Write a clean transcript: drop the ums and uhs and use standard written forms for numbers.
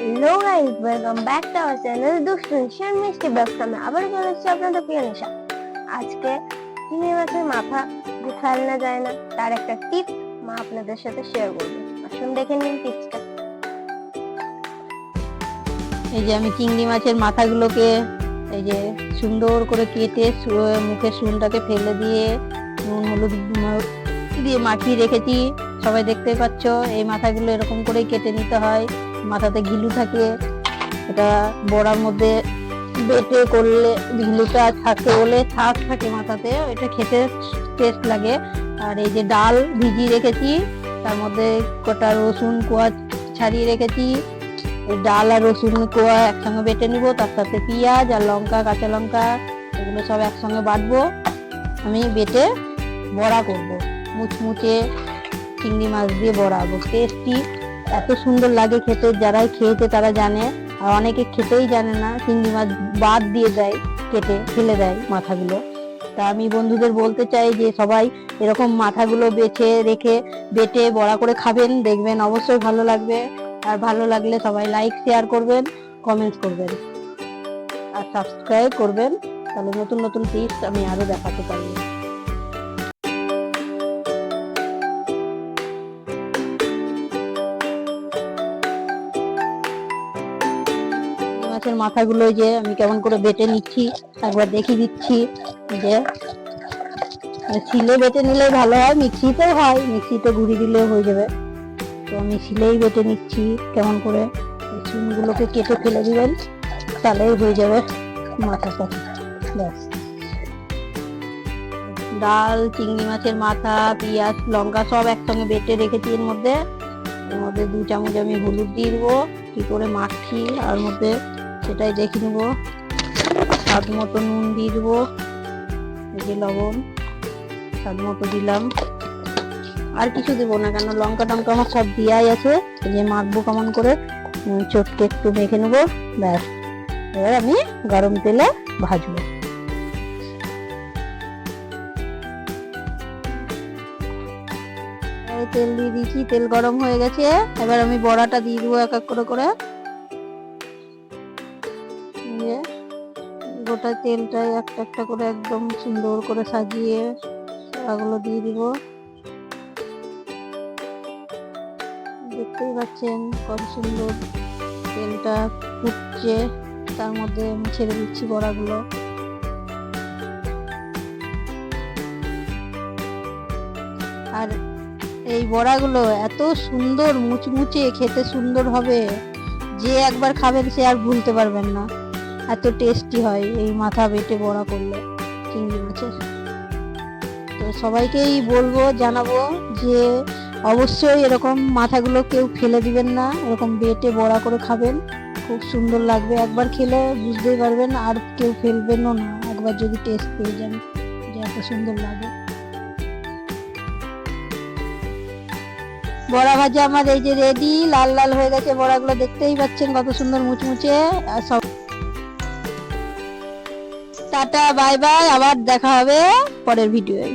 Hello guys, welcome back to our channel দুষ্টু নিশান মিষ্টি blogs. আমি আবার চলে এসেছি আপনাদের প্রিয় নিশা। আজকে চিংড়ি মাছের মাথা যে ফেলনা যায় না তার একটা টিপ মা আপনাদের সাথে শেয়ার করবে। আসুন দেখে নিন টিপসটা। এই যে আমি চিংড়ি মাছের মাথাগুলোকে এই যে সুন্দর করে কেটে মুখের শুনটাকে ফেলে দিয়ে নুন হলুদ দিয়ে মাখিয়ে রেখেছি। সবাই দেখতে পাচ্ছ, এই মাথাগুলো এরকম করে কেটে নিতে হয়। মাথাতে ঘিলু থাকে, এটা বড়ার মধ্যে বেটে করলে ঘিলুটা থাকে বলে ছাক থাকে মাথাতে, এটা খেতে টেস্ট লাগে। আর এই যে ডাল ভিজিয়ে রেখেছি, তার মধ্যে কটা রসুন কোয়া ছাড়িয়ে রেখেছি। ডাল আর রসুন কোয়া একসঙ্গে বেটে নিব, তার সাথে পেঁয়াজ আর লঙ্কা, কাঁচা লঙ্কা এগুলো সব একসঙ্গে বাটবো। আমি বেটে বড়া করব, মুচমুচে চিংড়ি মাছ দিয়ে বড়া। টেস্টি, এত সুন্দর লাগে খেতে। যারাই খেয়েছে তারা জানে, আর অনেকে খেতেই জানে না, চিংড়ি মাছ বাদ দিয়ে দেয়, কেটে ফেলে দেয় মাথাগুলো। তা আমি বন্ধুদের বলতে চাই যে সবাই এরকম মাথাগুলো বেছে রেখে বেটে বড়া করে খাবেন, দেখবেন অবশ্যই ভালো লাগবে। আর ভালো লাগলে সবাই লাইক শেয়ার করবেন, কমেন্টস করবেন আর সাবস্ক্রাইব করবেন, তাহলে নতুন নতুন টিপস আমি আরো দেখাতে পারবো। মাছের মাথাগুলো যে আমি কেমন করে বেটে নিচ্ছি একবার দেখিয়ে দিচ্ছি। যে শিলে বেটে নিলে ভালো হয়, মিক্সিতেও হয়, মিক্সিতে গুঁড়ি দিলেও হয়ে যাবে। তো আমি শিলেই বেটে নিচ্ছি কেমন করে। চুনগুলোকে কেটে ফেলে দিবেন, তাহলেই হয়ে যাবে মাথাটা। ব্যাস, ডাল, চিংড়ি মাছের মাথা, পেঁয়াজ, লঙ্কা সব একসঙ্গে বেটে রেখেছি। এর মধ্যে 2 চামচ আমি হলুদ দিয়ে দেবো। কি করে মাখি আর মধ্যে সেটাই দেখে নেবো। স্বাদ মতো নুন দিয়ে দেবো, এই যে লবণ স্বাদ মতো দিলাম। আর কিছু দেবো না, কেন লঙ্কা টঙ্কা আমার সব দেওয়াই আছে। এই যে মাখবো কেমন করে, চটকে একটু মেখে নেবো। ব্যাস, এবার আমি গরম তেলে ভাজবো। তেল দিয়ে দিয়েছি, তেল গরম হয়ে গেছে। এবার আমি বড়াটা দিয়ে দেবো এক এক করে করে। গোটা তেলটাই একটা একটা করে একদম সুন্দর করে সাজিয়ে বড়াগুলো দিয়ে দিব। দেখতেই পাচ্ছেন কত সুন্দর তেলটা ফুটছে, তার মধ্যে আমি ছেড়ে দিচ্ছি বড়াগুলো। আর এই বড়াগুলো এত সুন্দর মুচমুচে, খেতে সুন্দর হবে, যে একবার খাবেন সে আর ভুলতে পারবেন না। এত টেস্টি হয় এই মাথা বেটে বড়া করলে চিংড়ি মাছের। তো সবাইকেই বলবো, জানাবো যে অবশ্যই এরকম মাথাগুলো কেউ ফেলে দিবেন না, এরকম বেটে বড়া করে খাবেন, খুব সুন্দর লাগবে। একবার খেলে বুঝতেই পারবেন, আর কেউ ফেলবেনও না একবার যদি টেস্ট পেয়ে যান যে এত সুন্দর লাগে। বড়া ভাজা আমার এই যে রেডি, লাল লাল হয়ে গেছে বড়াগুলো, দেখতেই পাচ্ছেন কত সুন্দর মুচমুচে। আর সব টাটা, বাই বাই, আবার দেখা হবে পরের ভিডিওয়।